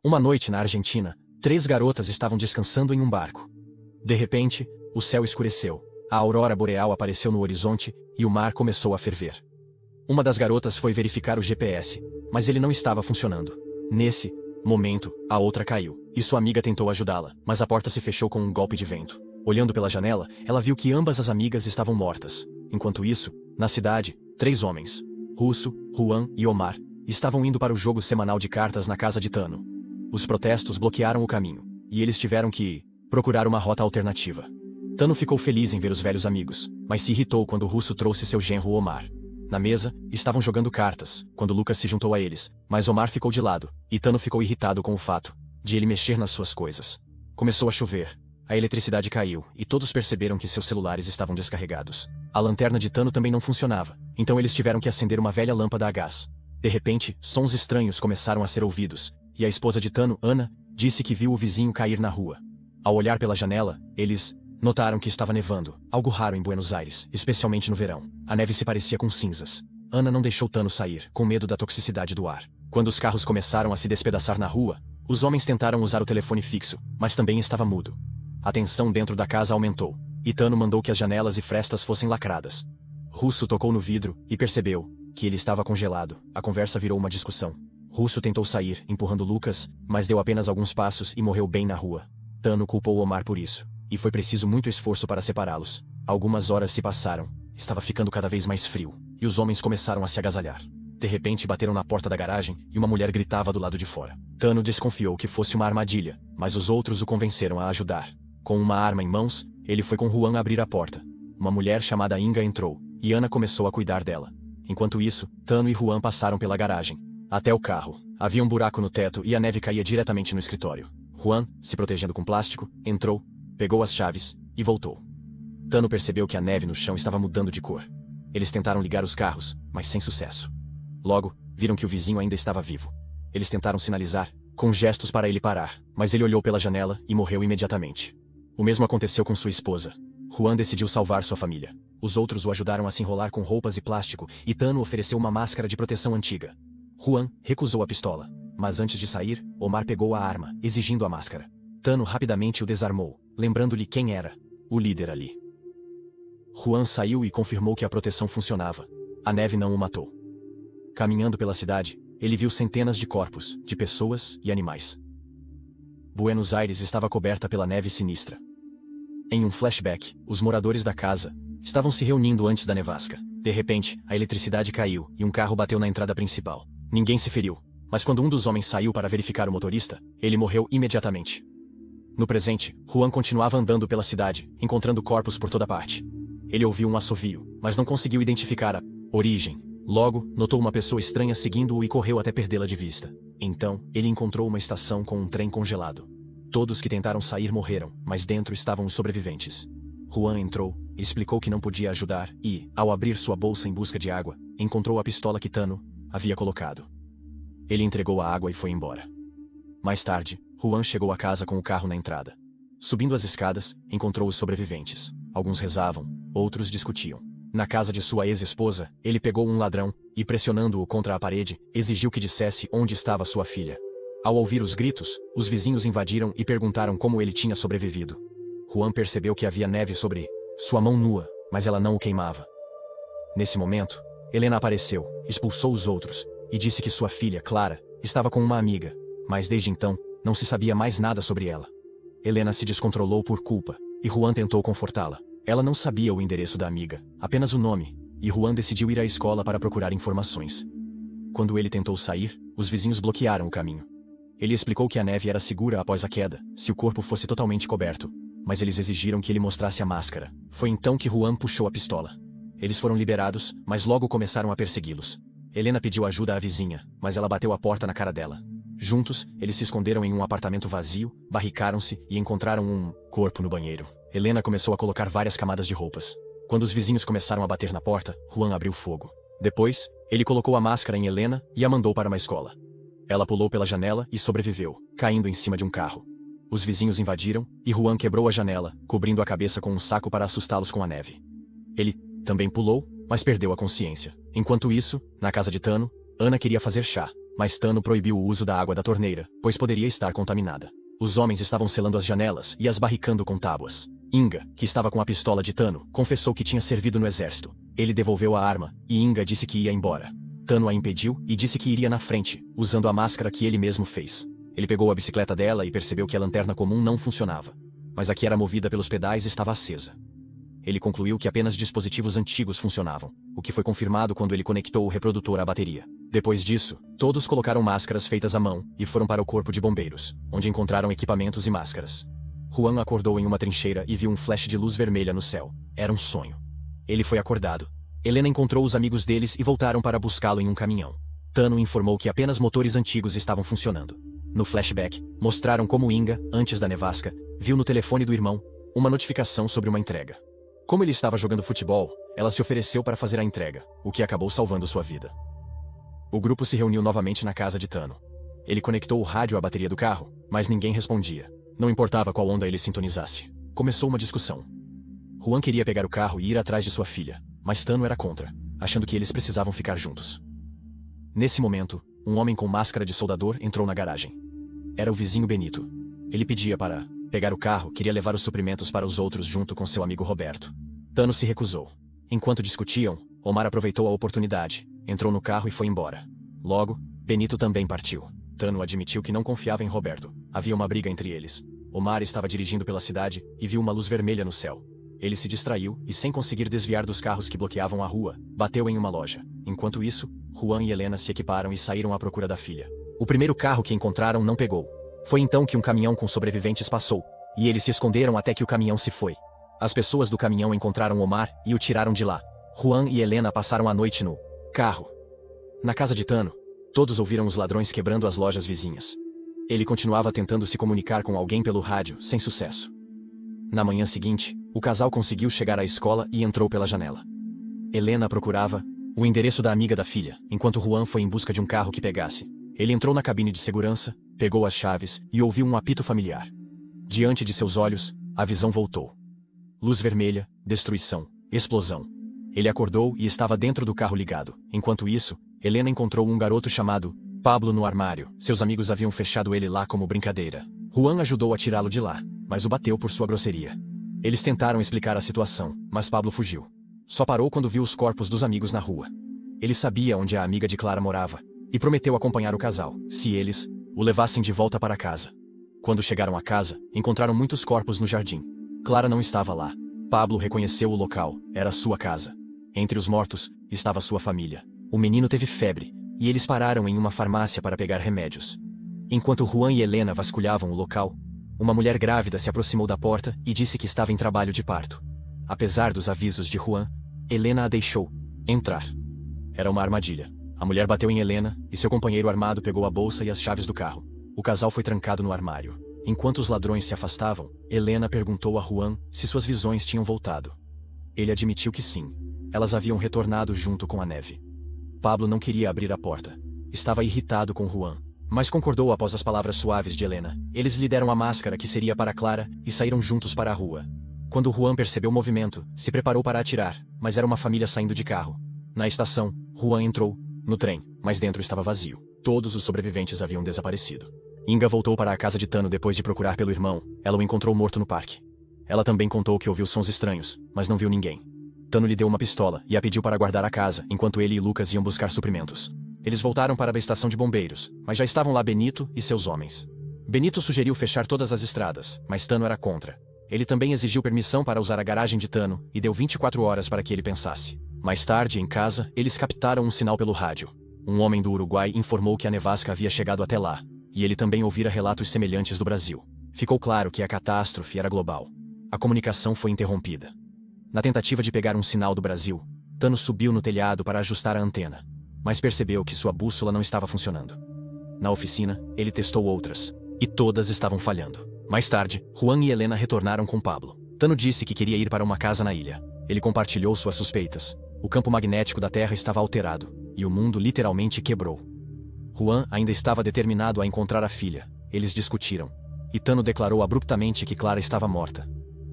Uma noite na Argentina, 3 garotas estavam descansando em um barco. De repente, o céu escureceu, a aurora boreal apareceu no horizonte e o mar começou a ferver. Uma das garotas foi verificar o GPS, mas ele não estava funcionando. Nesse momento, a outra caiu, e sua amiga tentou ajudá-la, mas a porta se fechou com um golpe de vento. Olhando pela janela, ela viu que ambas as amigas estavam mortas. Enquanto isso, na cidade, 3 homens, Russo, Juan e Omar, estavam indo para o jogo semanal de cartas na casa de Tano. Os protestos bloquearam o caminho, e eles tiveram que procurar uma rota alternativa. Tano ficou feliz em ver os velhos amigos, mas se irritou quando o Russo trouxe seu genro Omar. Na mesa, estavam jogando cartas, quando Lucas se juntou a eles, mas Omar ficou de lado, e Tano ficou irritado com o fato de ele mexer nas suas coisas. Começou a chover, a eletricidade caiu, e todos perceberam que seus celulares estavam descarregados. A lanterna de Tano também não funcionava, então eles tiveram que acender uma velha lâmpada a gás. De repente, sons estranhos começaram a ser ouvidos, e a esposa de Tano, Ana, disse que viu o vizinho cair na rua. Ao olhar pela janela, eles notaram que estava nevando, algo raro em Buenos Aires, especialmente no verão. A neve se parecia com cinzas. Ana não deixou Tano sair, com medo da toxicidade do ar. Quando os carros começaram a se despedaçar na rua, os homens tentaram usar o telefone fixo, mas também estava mudo. A tensão dentro da casa aumentou, e Tano mandou que as janelas e frestas fossem lacradas. Russo tocou no vidro e percebeu que ele estava congelado. A conversa virou uma discussão. Russo tentou sair, empurrando Lucas, mas deu apenas alguns passos e morreu bem na rua. Tano culpou Omar por isso, e foi preciso muito esforço para separá-los. Algumas horas se passaram, estava ficando cada vez mais frio, e os homens começaram a se agasalhar. De repente bateram na porta da garagem e uma mulher gritava do lado de fora. Tano desconfiou que fosse uma armadilha, mas os outros o convenceram a ajudar. Com uma arma em mãos, ele foi com Juan abrir a porta. Uma mulher chamada Inga entrou, e Ana começou a cuidar dela. Enquanto isso, Tano e Juan passaram pela garagem até o carro. Havia um buraco no teto e a neve caía diretamente no escritório. Juan, se protegendo com plástico, entrou, pegou as chaves e voltou. Tano percebeu que a neve no chão estava mudando de cor. Eles tentaram ligar os carros, mas sem sucesso. Logo, viram que o vizinho ainda estava vivo. Eles tentaram sinalizar, com gestos para ele parar, mas ele olhou pela janela e morreu imediatamente. O mesmo aconteceu com sua esposa. Juan decidiu salvar sua família. Os outros o ajudaram a se enrolar com roupas e plástico, e Tano ofereceu uma máscara de proteção antiga. Juan recusou a pistola, mas antes de sair, Omar pegou a arma, exigindo a máscara. Tano rapidamente o desarmou, lembrando-lhe quem era o líder ali. Juan saiu e confirmou que a proteção funcionava. A neve não o matou. Caminhando pela cidade, ele viu centenas de corpos, de pessoas e animais. Buenos Aires estava coberta pela neve sinistra. Em um flashback, os moradores da casa estavam se reunindo antes da nevasca. De repente, a eletricidade caiu e um carro bateu na entrada principal. Ninguém se feriu, mas quando um dos homens saiu para verificar o motorista, ele morreu imediatamente. No presente, Juan continuava andando pela cidade, encontrando corpos por toda parte. Ele ouviu um assovio, mas não conseguiu identificar a origem. Logo, notou uma pessoa estranha seguindo-o e correu até perdê-la de vista. Então, ele encontrou uma estação com um trem congelado. Todos que tentaram sair morreram, mas dentro estavam os sobreviventes. Juan entrou, explicou que não podia ajudar e, ao abrir sua bolsa em busca de água, encontrou a pistola que Tano havia colocado. Ele entregou a água e foi embora. Mais tarde, Juan chegou a casa com o carro na entrada. Subindo as escadas, encontrou os sobreviventes. Alguns rezavam, outros discutiam. Na casa de sua ex-esposa, ele pegou um ladrão e, pressionando-o contra a parede, exigiu que dissesse onde estava sua filha. Ao ouvir os gritos, os vizinhos invadiram e perguntaram como ele tinha sobrevivido. Juan percebeu que havia neve sobre sua mão nua, mas ela não o queimava. Nesse momento, Helena apareceu, expulsou os outros e disse que sua filha, Clara, estava com uma amiga, mas desde então, não se sabia mais nada sobre ela. Helena se descontrolou por culpa, e Juan tentou confortá-la. Ela não sabia o endereço da amiga, apenas o nome, e Juan decidiu ir à escola para procurar informações. Quando ele tentou sair, os vizinhos bloquearam o caminho. Ele explicou que a neve era segura após a queda, se o corpo fosse totalmente coberto, mas eles exigiram que ele mostrasse a máscara. Foi então que Juan puxou a pistola. Eles foram liberados, mas logo começaram a persegui-los. Helena pediu ajuda à vizinha, mas ela bateu a porta na cara dela. Juntos, eles se esconderam em um apartamento vazio, barricaram-se e encontraram um corpo no banheiro. Helena começou a colocar várias camadas de roupas. Quando os vizinhos começaram a bater na porta, Juan abriu fogo. Depois, ele colocou a máscara em Helena e a mandou para uma escola. Ela pulou pela janela e sobreviveu, caindo em cima de um carro. Os vizinhos invadiram e Juan quebrou a janela, cobrindo a cabeça com um saco para assustá-los com a neve. Ele também pulou, mas perdeu a consciência. Enquanto isso, na casa de Tano, Ana queria fazer chá. mas Tano proibiu o uso da água da torneira, pois poderia estar contaminada. Os homens estavam selando as janelas e as barricando com tábuas. Inga, que estava com a pistola de Tano, confessou que tinha servido no exército. Ele devolveu a arma, e Inga disse que ia embora. Tano a impediu e disse que iria na frente, usando a máscara que ele mesmo fez. Ele pegou a bicicleta dela e percebeu que a lanterna comum não funcionava. Mas a que era movida pelos pedais estava acesa. Ele concluiu que apenas dispositivos antigos funcionavam, o que foi confirmado quando ele conectou o reprodutor à bateria. Depois disso, todos colocaram máscaras feitas à mão e foram para o corpo de bombeiros, onde encontraram equipamentos e máscaras. Juan acordou em uma trincheira e viu um flash de luz vermelha no céu. Era um sonho. Ele foi acordado. Helena encontrou os amigos deles e voltaram para buscá-lo em um caminhão. Tano informou que apenas motores antigos estavam funcionando. No flashback, mostraram como Inga, antes da nevasca, viu no telefone do irmão uma notificação sobre uma entrega. Como ele estava jogando futebol, ela se ofereceu para fazer a entrega, o que acabou salvando sua vida. O grupo se reuniu novamente na casa de Tano. Ele conectou o rádio à bateria do carro, mas ninguém respondia. Não importava qual onda ele sintonizasse. Começou uma discussão. Juan queria pegar o carro e ir atrás de sua filha, mas Tano era contra, achando que eles precisavam ficar juntos. Nesse momento, um homem com máscara de soldador entrou na garagem. Era o vizinho Benito. Ele pedia para pegar o carro, queria levar os suprimentos para os outros junto com seu amigo Roberto. Tano se recusou. Enquanto discutiam, Omar aproveitou a oportunidade, entrou no carro e foi embora. Logo, Benito também partiu. Tano admitiu que não confiava em Roberto. Havia uma briga entre eles. Omar estava dirigindo pela cidade e viu uma luz vermelha no céu. Ele se distraiu e, sem conseguir desviar dos carros que bloqueavam a rua, bateu em uma loja. Enquanto isso, Juan e Helena se equiparam e saíram à procura da filha. O primeiro carro que encontraram não pegou. Foi então que um caminhão com sobreviventes passou, e eles se esconderam até que o caminhão se foi. As pessoas do caminhão encontraram Omar e o tiraram de lá. Juan e Helena passaram a noite no carro. Na casa de Tano, todos ouviram os ladrões quebrando as lojas vizinhas. Ele continuava tentando se comunicar com alguém pelo rádio, sem sucesso. Na manhã seguinte, o casal conseguiu chegar à escola e entrou pela janela. Helena procurava o endereço da amiga da filha, enquanto Juan foi em busca de um carro que pegasse. Ele entrou na cabine de segurança, pegou as chaves e ouviu um apito familiar. Diante de seus olhos, a visão voltou. Luz vermelha, destruição, explosão. Ele acordou e estava dentro do carro ligado. Enquanto isso, Helena encontrou um garoto chamado Pablo no armário. Seus amigos haviam fechado ele lá como brincadeira. Juan ajudou a tirá-lo de lá, mas o bateu por sua grosseria. Eles tentaram explicar a situação, mas Pablo fugiu. Só parou quando viu os corpos dos amigos na rua. Ele sabia onde a amiga de Clara morava, e prometeu acompanhar o casal, se eles o levassem de volta para casa. Quando chegaram à casa, encontraram muitos corpos no jardim. Clara não estava lá. Pablo reconheceu o local, era sua casa. Entre os mortos, estava sua família. O menino teve febre, e eles pararam em uma farmácia para pegar remédios. Enquanto Juan e Helena vasculhavam o local, uma mulher grávida se aproximou da porta e disse que estava em trabalho de parto. Apesar dos avisos de Juan, Helena a deixou entrar. Era uma armadilha. A mulher bateu em Helena, e seu companheiro armado pegou a bolsa e as chaves do carro. O casal foi trancado no armário. Enquanto os ladrões se afastavam, Helena perguntou a Juan se suas visões tinham voltado. Ele admitiu que sim. Elas haviam retornado junto com a neve. Pablo não queria abrir a porta. Estava irritado com Juan, mas concordou após as palavras suaves de Helena. Eles lhe deram a máscara que seria para Clara e saíram juntos para a rua. Quando Juan percebeu o movimento, se preparou para atirar, mas era uma família saindo de carro. Na estação, Juan entrou no trem, mas dentro estava vazio. Todos os sobreviventes haviam desaparecido. Inga voltou para a casa de Tano depois de procurar pelo irmão. Ela o encontrou morto no parque. Ela também contou que ouviu sons estranhos, mas não viu ninguém. Tano lhe deu uma pistola e a pediu para guardar a casa, enquanto ele e Lucas iam buscar suprimentos. Eles voltaram para a estação de bombeiros, mas já estavam lá Benito e seus homens. Benito sugeriu fechar todas as estradas, mas Tano era contra. Ele também exigiu permissão para usar a garagem de Tano e deu 24 horas para que ele pensasse. Mais tarde, em casa, eles captaram um sinal pelo rádio. Um homem do Uruguai informou que a nevasca havia chegado até lá, e ele também ouvira relatos semelhantes do Brasil. Ficou claro que a catástrofe era global. A comunicação foi interrompida. Na tentativa de pegar um sinal do Brasil, Tano subiu no telhado para ajustar a antena, mas percebeu que sua bússola não estava funcionando. Na oficina, ele testou outras, e todas estavam falhando. Mais tarde, Juan e Helena retornaram com Pablo. Tano disse que queria ir para uma casa na ilha. Ele compartilhou suas suspeitas. O campo magnético da Terra estava alterado, e o mundo literalmente quebrou. Juan ainda estava determinado a encontrar a filha. Eles discutiram, e Tano declarou abruptamente que Clara estava morta.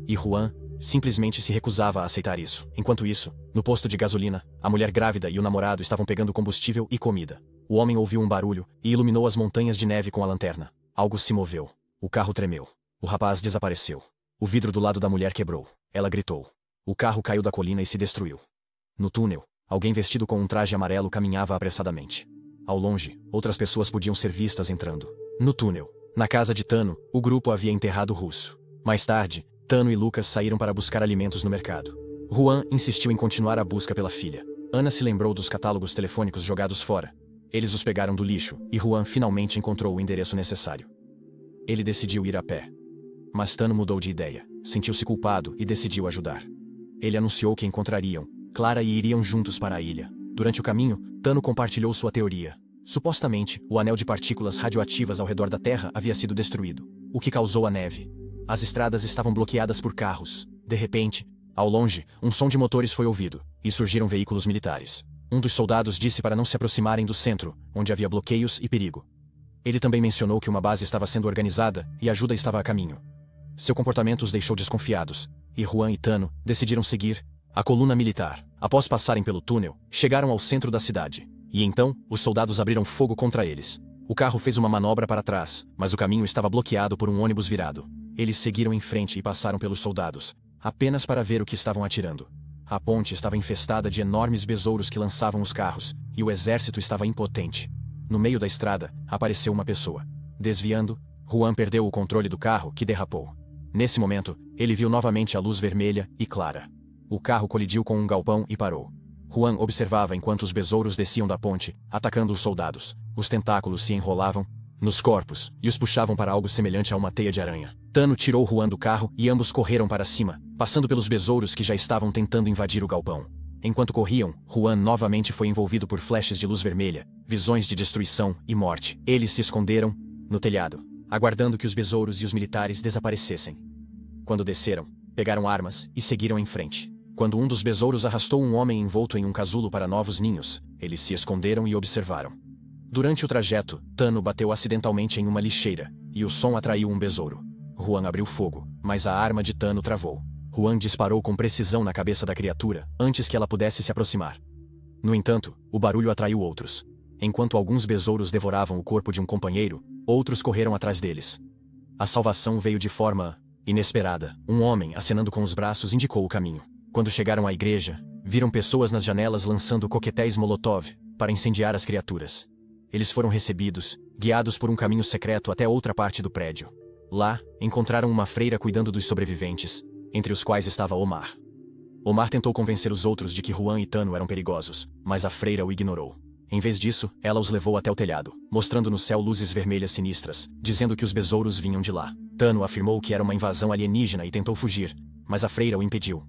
E Juan simplesmente se recusava a aceitar isso. Enquanto isso, no posto de gasolina, a mulher grávida e o namorado estavam pegando combustível e comida. O homem ouviu um barulho e iluminou as montanhas de neve com a lanterna. Algo se moveu. O carro tremeu. O rapaz desapareceu. O vidro do lado da mulher quebrou. Ela gritou. O carro caiu da colina e se destruiu. No túnel, alguém vestido com um traje amarelo caminhava apressadamente. Ao longe, outras pessoas podiam ser vistas entrando. No túnel, na casa de Tano, o grupo havia enterrado o russo. Mais tarde, Tano e Lucas saíram para buscar alimentos no mercado. Juan insistiu em continuar a busca pela filha. Ana se lembrou dos catálogos telefônicos jogados fora. Eles os pegaram do lixo, e Juan finalmente encontrou o endereço necessário. Ele decidiu ir a pé. Mas Tano mudou de ideia, sentiu-se culpado e decidiu ajudar. Ele anunciou que encontrariam Clara e iriam juntos para a ilha. Durante o caminho, Tano compartilhou sua teoria. Supostamente, o anel de partículas radioativas ao redor da Terra havia sido destruído, o que causou a neve. As estradas estavam bloqueadas por carros. De repente, ao longe, um som de motores foi ouvido, e surgiram veículos militares. Um dos soldados disse para não se aproximarem do centro, onde havia bloqueios e perigo. Ele também mencionou que uma base estava sendo organizada e ajuda estava a caminho. Seu comportamento os deixou desconfiados, e Juan e Tano decidiram seguir a coluna militar. Após passarem pelo túnel, chegaram ao centro da cidade, e então, os soldados abriram fogo contra eles. O carro fez uma manobra para trás, mas o caminho estava bloqueado por um ônibus virado. Eles seguiram em frente e passaram pelos soldados, apenas para ver o que estavam atirando. A ponte estava infestada de enormes besouros que lançavam os carros, e o exército estava impotente. No meio da estrada, apareceu uma pessoa. Desviando, Juan perdeu o controle do carro, que derrapou. Nesse momento, ele viu novamente a luz vermelha e clara. O carro colidiu com um galpão e parou. Juan observava enquanto os besouros desciam da ponte, atacando os soldados. Os tentáculos se enrolavam nos corpos e os puxavam para algo semelhante a uma teia de aranha. Tano tirou Juan do carro e ambos correram para cima, passando pelos besouros que já estavam tentando invadir o galpão. Enquanto corriam, Juan novamente foi envolvido por flashes de luz vermelha, visões de destruição e morte. Eles se esconderam no telhado, aguardando que os besouros e os militares desaparecessem. Quando desceram, pegaram armas e seguiram em frente. Quando um dos besouros arrastou um homem envolto em um casulo para novos ninhos, eles se esconderam e observaram. Durante o trajeto, Tano bateu acidentalmente em uma lixeira, e o som atraiu um besouro. Juan abriu fogo, mas a arma de Tano travou. Juan disparou com precisão na cabeça da criatura, antes que ela pudesse se aproximar. No entanto, o barulho atraiu outros. Enquanto alguns besouros devoravam o corpo de um companheiro, outros correram atrás deles. A salvação veio de forma inesperada. Um homem, acenando com os braços, indicou o caminho. Quando chegaram à igreja, viram pessoas nas janelas lançando coquetéis Molotov para incendiar as criaturas. Eles foram recebidos, guiados por um caminho secreto até outra parte do prédio. Lá, encontraram uma freira cuidando dos sobreviventes, entre os quais estava Omar. Omar tentou convencer os outros de que Juan e Tano eram perigosos, mas a freira o ignorou. Em vez disso, ela os levou até o telhado, mostrando no céu luzes vermelhas sinistras, dizendo que os besouros vinham de lá. Tano afirmou que era uma invasão alienígena e tentou fugir, mas a freira o impediu.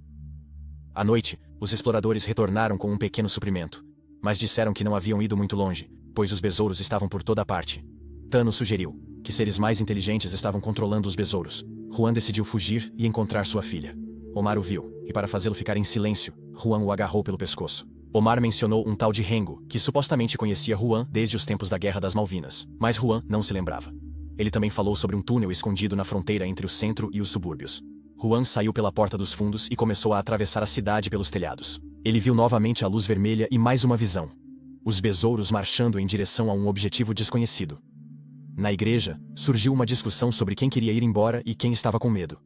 À noite, os exploradores retornaram com um pequeno suprimento, mas disseram que não haviam ido muito longe, pois os besouros estavam por toda parte. Tano sugeriu que seres mais inteligentes estavam controlando os besouros. Juan decidiu fugir e encontrar sua filha. Omar o viu, e para fazê-lo ficar em silêncio, Juan o agarrou pelo pescoço. Omar mencionou um tal de Rengo, que supostamente conhecia Juan desde os tempos da Guerra das Malvinas, mas Juan não se lembrava. Ele também falou sobre um túnel escondido na fronteira entre o centro e os subúrbios. Juan saiu pela porta dos fundos e começou a atravessar a cidade pelos telhados. Ele viu novamente a luz vermelha e mais uma visão. Os besouros marchando em direção a um objetivo desconhecido. Na igreja, surgiu uma discussão sobre quem queria ir embora e quem estava com medo.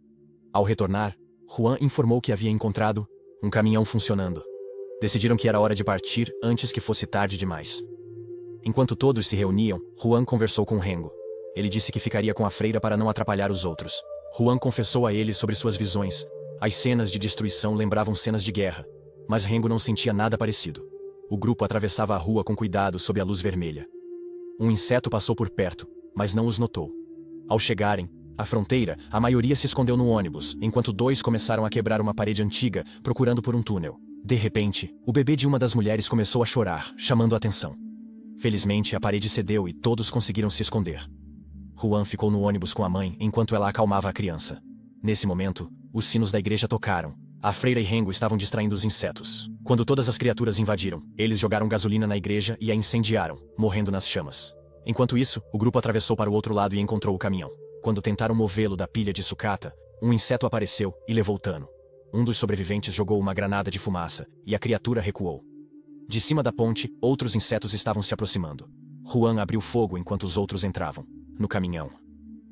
Ao retornar, Juan informou que havia encontrado um caminhão funcionando. Decidiram que era hora de partir antes que fosse tarde demais. Enquanto todos se reuniam, Juan conversou com Rengo. Ele disse que ficaria com a freira para não atrapalhar os outros. Juan confessou a ele sobre suas visões. As cenas de destruição lembravam cenas de guerra, mas Rengo não sentia nada parecido. O grupo atravessava a rua com cuidado sob a luz vermelha. Um inseto passou por perto, mas não os notou. Ao chegarem à fronteira, a maioria se escondeu no ônibus, enquanto dois começaram a quebrar uma parede antiga, procurando por um túnel. De repente, o bebê de uma das mulheres começou a chorar, chamando a atenção. Felizmente, a parede cedeu e todos conseguiram se esconder. Juan ficou no ônibus com a mãe enquanto ela acalmava a criança. Nesse momento, os sinos da igreja tocaram. A freira e Rengo estavam distraindo os insetos. Quando todas as criaturas invadiram, eles jogaram gasolina na igreja e a incendiaram, morrendo nas chamas. Enquanto isso, o grupo atravessou para o outro lado e encontrou o caminhão. Quando tentaram movê-lo da pilha de sucata, um inseto apareceu e levou Tano. Um dos sobreviventes jogou uma granada de fumaça, e a criatura recuou. De cima da ponte, outros insetos estavam se aproximando. Juan abriu fogo enquanto os outros entravam no caminhão.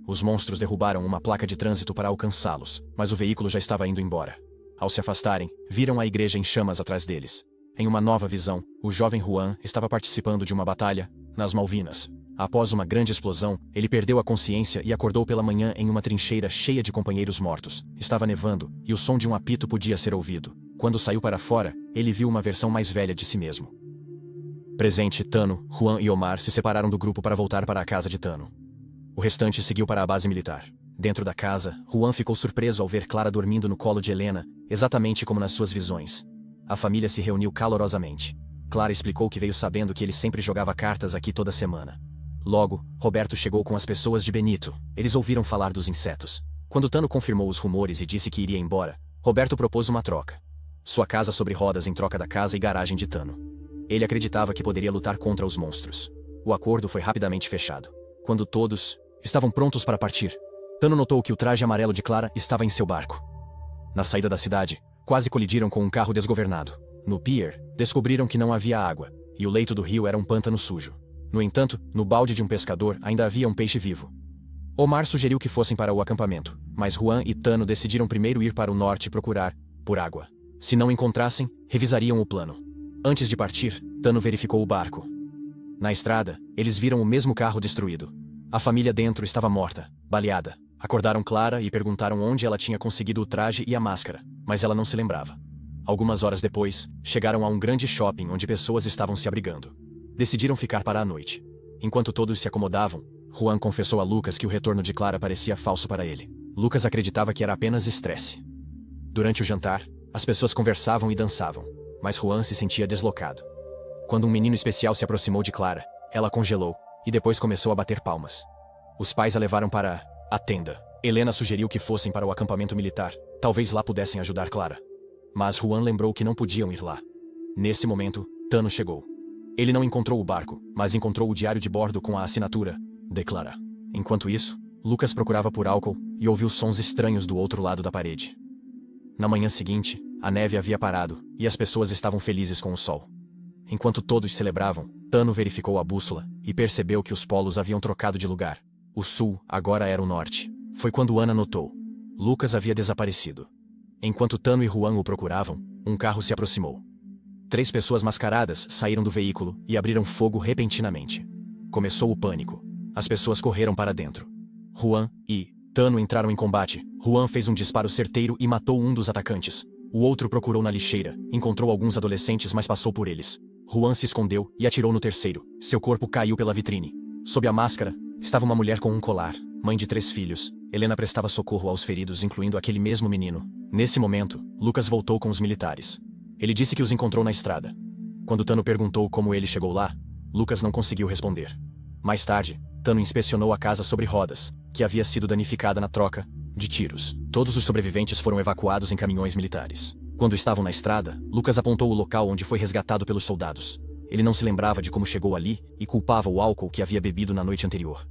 Os monstros derrubaram uma placa de trânsito para alcançá-los, mas o veículo já estava indo embora. Ao se afastarem, viram a igreja em chamas atrás deles. Em uma nova visão, o jovem Juan estava participando de uma batalha nas Malvinas. Após uma grande explosão, ele perdeu a consciência e acordou pela manhã em uma trincheira cheia de companheiros mortos. Estava nevando, e o som de um apito podia ser ouvido. Quando saiu para fora, ele viu uma versão mais velha de si mesmo. Presente, Tano, Juan e Omar se separaram do grupo para voltar para a casa de Tano. O restante seguiu para a base militar. Dentro da casa, Juan ficou surpreso ao ver Clara dormindo no colo de Helena, exatamente como nas suas visões. A família se reuniu calorosamente. Clara explicou que veio sabendo que ele sempre jogava cartas aqui toda semana. Logo, Roberto chegou com as pessoas de Benito. Eles ouviram falar dos insetos. Quando Tano confirmou os rumores e disse que iria embora, Roberto propôs uma troca. Sua casa sobre rodas em troca da casa e garagem de Tano. Ele acreditava que poderia lutar contra os monstros. O acordo foi rapidamente fechado. Quando todos estavam prontos para partir, Tano notou que o traje amarelo de Clara estava em seu barco. Na saída da cidade, quase colidiram com um carro desgovernado. No pier, descobriram que não havia água, e o leito do rio era um pântano sujo. No entanto, no balde de um pescador ainda havia um peixe vivo. Omar sugeriu que fossem para o acampamento, mas Juan e Tano decidiram primeiro ir para o norte procurar por água. Se não encontrassem, revisariam o plano. Antes de partir, Tano verificou o barco. Na estrada, eles viram o mesmo carro destruído. A família dentro estava morta, baleada. Acordaram Clara e perguntaram onde ela tinha conseguido o traje e a máscara, mas ela não se lembrava. Algumas horas depois, chegaram a um grande shopping onde pessoas estavam se abrigando. Decidiram ficar para a noite. Enquanto todos se acomodavam, Juan confessou a Lucas que o retorno de Clara parecia falso para ele. Lucas acreditava que era apenas estresse. Durante o jantar, as pessoas conversavam e dançavam, mas Juan se sentia deslocado. Quando um menino especial se aproximou de Clara, ela congelou, e depois começou a bater palmas. Os pais a levaram para a tenda. Helena sugeriu que fossem para o acampamento militar, talvez lá pudessem ajudar Clara. Mas Juan lembrou que não podiam ir lá. Nesse momento, Tano chegou. Ele não encontrou o barco, mas encontrou o diário de bordo com a assinatura de Clara. Enquanto isso, Lucas procurava por álcool e ouviu sons estranhos do outro lado da parede. Na manhã seguinte, a neve havia parado, e as pessoas estavam felizes com o sol. Enquanto todos celebravam, Tano verificou a bússola e percebeu que os polos haviam trocado de lugar. O sul agora era o norte. Foi quando Ana notou. Lucas havia desaparecido. Enquanto Tano e Juan o procuravam, um carro se aproximou. 3 pessoas mascaradas saíram do veículo e abriram fogo repentinamente. Começou o pânico. As pessoas correram para dentro. Juan e Tano entraram em combate. Juan fez um disparo certeiro e matou um dos atacantes. O outro procurou na lixeira, encontrou alguns adolescentes, mas passou por eles. Juan se escondeu e atirou no terceiro. Seu corpo caiu pela vitrine. Sob a máscara, estava uma mulher com um colar, mãe de 3 filhos. Helena prestava socorro aos feridos, incluindo aquele mesmo menino. Nesse momento, Lucas voltou com os militares. Ele disse que os encontrou na estrada. Quando Tano perguntou como ele chegou lá, Lucas não conseguiu responder. Mais tarde, Tano inspecionou a casa sobre rodas, que havia sido danificada na troca de tiros. Todos os sobreviventes foram evacuados em caminhões militares. Quando estavam na estrada, Lucas apontou o local onde foi resgatado pelos soldados. Ele não se lembrava de como chegou ali e culpava o álcool que havia bebido na noite anterior.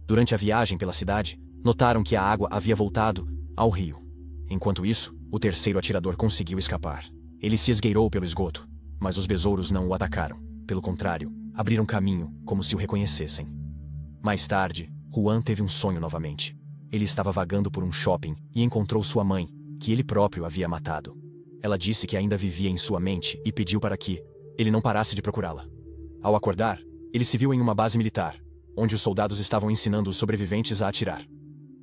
Durante a viagem pela cidade, notaram que a água havia voltado ao rio. Enquanto isso, o terceiro atirador conseguiu escapar. Ele se esgueirou pelo esgoto, mas os besouros não o atacaram. Pelo contrário, abriram caminho, como se o reconhecessem. Mais tarde, Juan teve um sonho novamente. Ele estava vagando por um shopping e encontrou sua mãe, que ele próprio havia matado. Ela disse que ainda vivia em sua mente e pediu para que ele não parasse de procurá-la. Ao acordar, ele se viu em uma base militar, onde os soldados estavam ensinando os sobreviventes a atirar.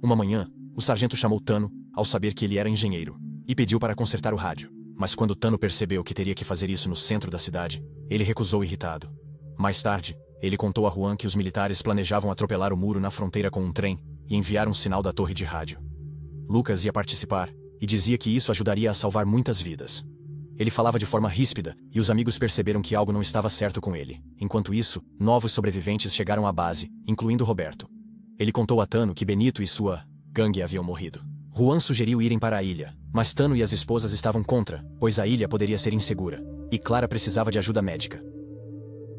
Uma manhã, o sargento chamou Tano, ao saber que ele era engenheiro, e pediu para consertar o rádio. Mas quando Tano percebeu que teria que fazer isso no centro da cidade, ele recusou irritado. Mais tarde, ele contou a Juan que os militares planejavam atropelar o muro na fronteira com um trem e enviar um sinal da torre de rádio. Lucas ia participar, e dizia que isso ajudaria a salvar muitas vidas. Ele falava de forma ríspida, e os amigos perceberam que algo não estava certo com ele. Enquanto isso, novos sobreviventes chegaram à base, incluindo Roberto. Ele contou a Tano que Benito e sua gangue haviam morrido. Juan sugeriu irem para a ilha, mas Tano e as esposas estavam contra, pois a ilha poderia ser insegura, e Clara precisava de ajuda médica.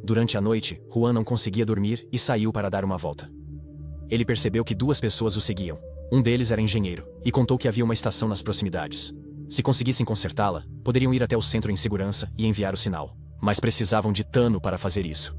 Durante a noite, Juan não conseguia dormir e saiu para dar uma volta. Ele percebeu que 2 pessoas o seguiam. Um deles era engenheiro, e contou que havia uma estação nas proximidades. Se conseguissem consertá-la, poderiam ir até o centro em segurança e enviar o sinal. Mas precisavam de Tano para fazer isso.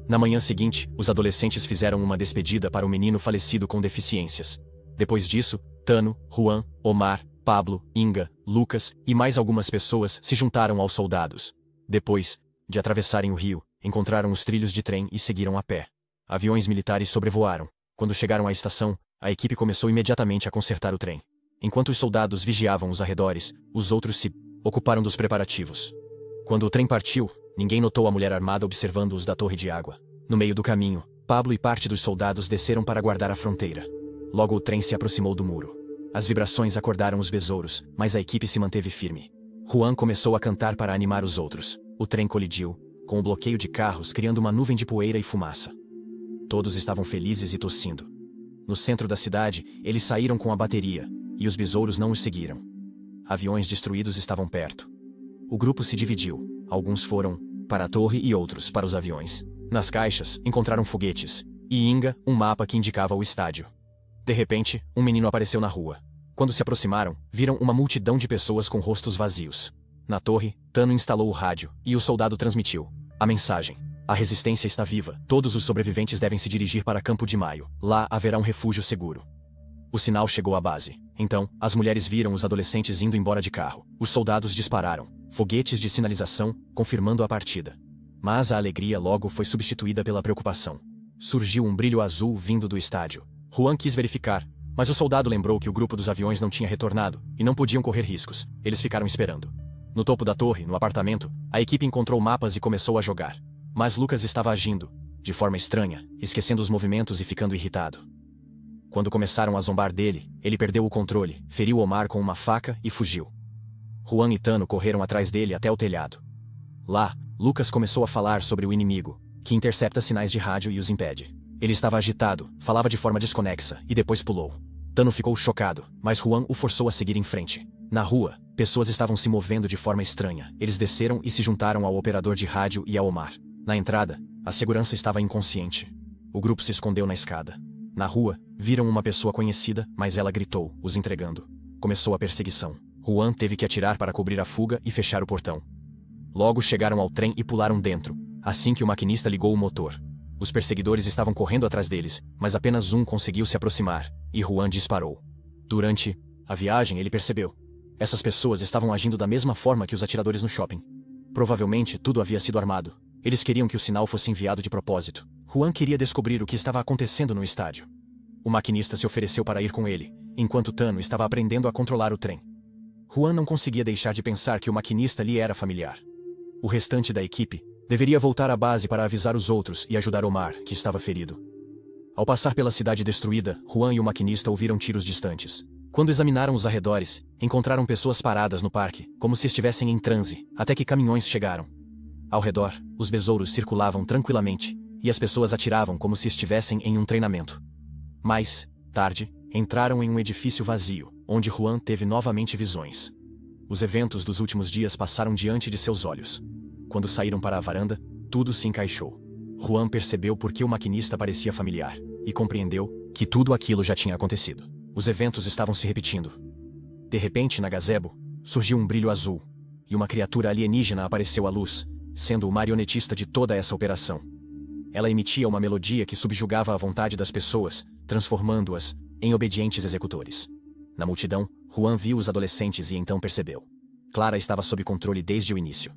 Na manhã seguinte, os adolescentes fizeram uma despedida para o menino falecido com deficiências. Depois disso, Tano, Juan, Omar, Pablo, Inga, Lucas e mais algumas pessoas se juntaram aos soldados. Depois de atravessarem o rio, encontraram os trilhos de trem e seguiram a pé. Aviões militares sobrevoaram. Quando chegaram à estação, a equipe começou imediatamente a consertar o trem. Enquanto os soldados vigiavam os arredores, os outros se ocuparam dos preparativos. Quando o trem partiu, ninguém notou a mulher armada observando-os da torre de água. No meio do caminho, Pablo e parte dos soldados desceram para guardar a fronteira. Logo o trem se aproximou do muro. As vibrações acordaram os besouros, mas a equipe se manteve firme. Juan começou a cantar para animar os outros. O trem colidiu, com o bloqueio de carros criando uma nuvem de poeira e fumaça. Todos estavam felizes e tossindo. No centro da cidade, eles saíram com a bateria, e os besouros não os seguiram. Aviões destruídos estavam perto. O grupo se dividiu. Alguns foram para a torre e outros para os aviões. Nas caixas, encontraram foguetes, e Inga, um mapa que indicava o estádio. De repente, um menino apareceu na rua. Quando se aproximaram, viram uma multidão de pessoas com rostos vazios. Na torre, Tano instalou o rádio, e o soldado transmitiu a mensagem: a resistência está viva, todos os sobreviventes devem se dirigir para Campo de Maio, lá haverá um refúgio seguro. O sinal chegou à base. Então, as mulheres viram os adolescentes indo embora de carro. Os soldados dispararam foguetes de sinalização, confirmando a partida. Mas a alegria logo foi substituída pela preocupação. Surgiu um brilho azul vindo do estádio. Juan quis verificar, mas o soldado lembrou que o grupo dos aviões não tinha retornado, e não podiam correr riscos. Eles ficaram esperando. No topo da torre, no apartamento, a equipe encontrou mapas e começou a jogar. Mas Lucas estava agindo, de forma estranha, esquecendo os movimentos e ficando irritado. Quando começaram a zombar dele, ele perdeu o controle, feriu Omar com uma faca e fugiu. Juan e Tano correram atrás dele até o telhado. Lá, Lucas começou a falar sobre o inimigo, que intercepta sinais de rádio e os impede. Ele estava agitado, falava de forma desconexa, e depois pulou. Tano ficou chocado, mas Juan o forçou a seguir em frente. Na rua, pessoas estavam se movendo de forma estranha. Eles desceram e se juntaram ao operador de rádio e a Omar. Na entrada, a segurança estava inconsciente. O grupo se escondeu na escada. Na rua, viram uma pessoa conhecida, mas ela gritou, os entregando. Começou a perseguição. Juan teve que atirar para cobrir a fuga e fechar o portão. Logo chegaram ao trem e pularam dentro, assim que o maquinista ligou o motor. Os perseguidores estavam correndo atrás deles, mas apenas um conseguiu se aproximar, e Juan disparou. Durante a viagem, ele percebeu. Essas pessoas estavam agindo da mesma forma que os atiradores no shopping. Provavelmente tudo havia sido armado. Eles queriam que o sinal fosse enviado de propósito. Juan queria descobrir o que estava acontecendo no estádio. O maquinista se ofereceu para ir com ele, enquanto Tano estava aprendendo a controlar o trem. Juan não conseguia deixar de pensar que o maquinista lhe era familiar. O restante da equipe deveria voltar à base para avisar os outros e ajudar Omar, que estava ferido. Ao passar pela cidade destruída, Juan e o maquinista ouviram tiros distantes. Quando examinaram os arredores, encontraram pessoas paradas no parque, como se estivessem em transe, até que caminhões chegaram. Ao redor, os besouros circulavam tranquilamente, e as pessoas atiravam como se estivessem em um treinamento. Mais tarde, entraram em um edifício vazio, onde Juan teve novamente visões. Os eventos dos últimos dias passaram diante de seus olhos. Quando saíram para a varanda, tudo se encaixou. Juan percebeu por que o maquinista parecia familiar, e compreendeu que tudo aquilo já tinha acontecido. Os eventos estavam se repetindo. De repente, na gazebo, surgiu um brilho azul, e uma criatura alienígena apareceu à luz, sendo o marionetista de toda essa operação. Ela emitia uma melodia que subjugava a vontade das pessoas, transformando-as em obedientes executores. Na multidão, Juan viu os adolescentes e então percebeu. Clara estava sob controle desde o início.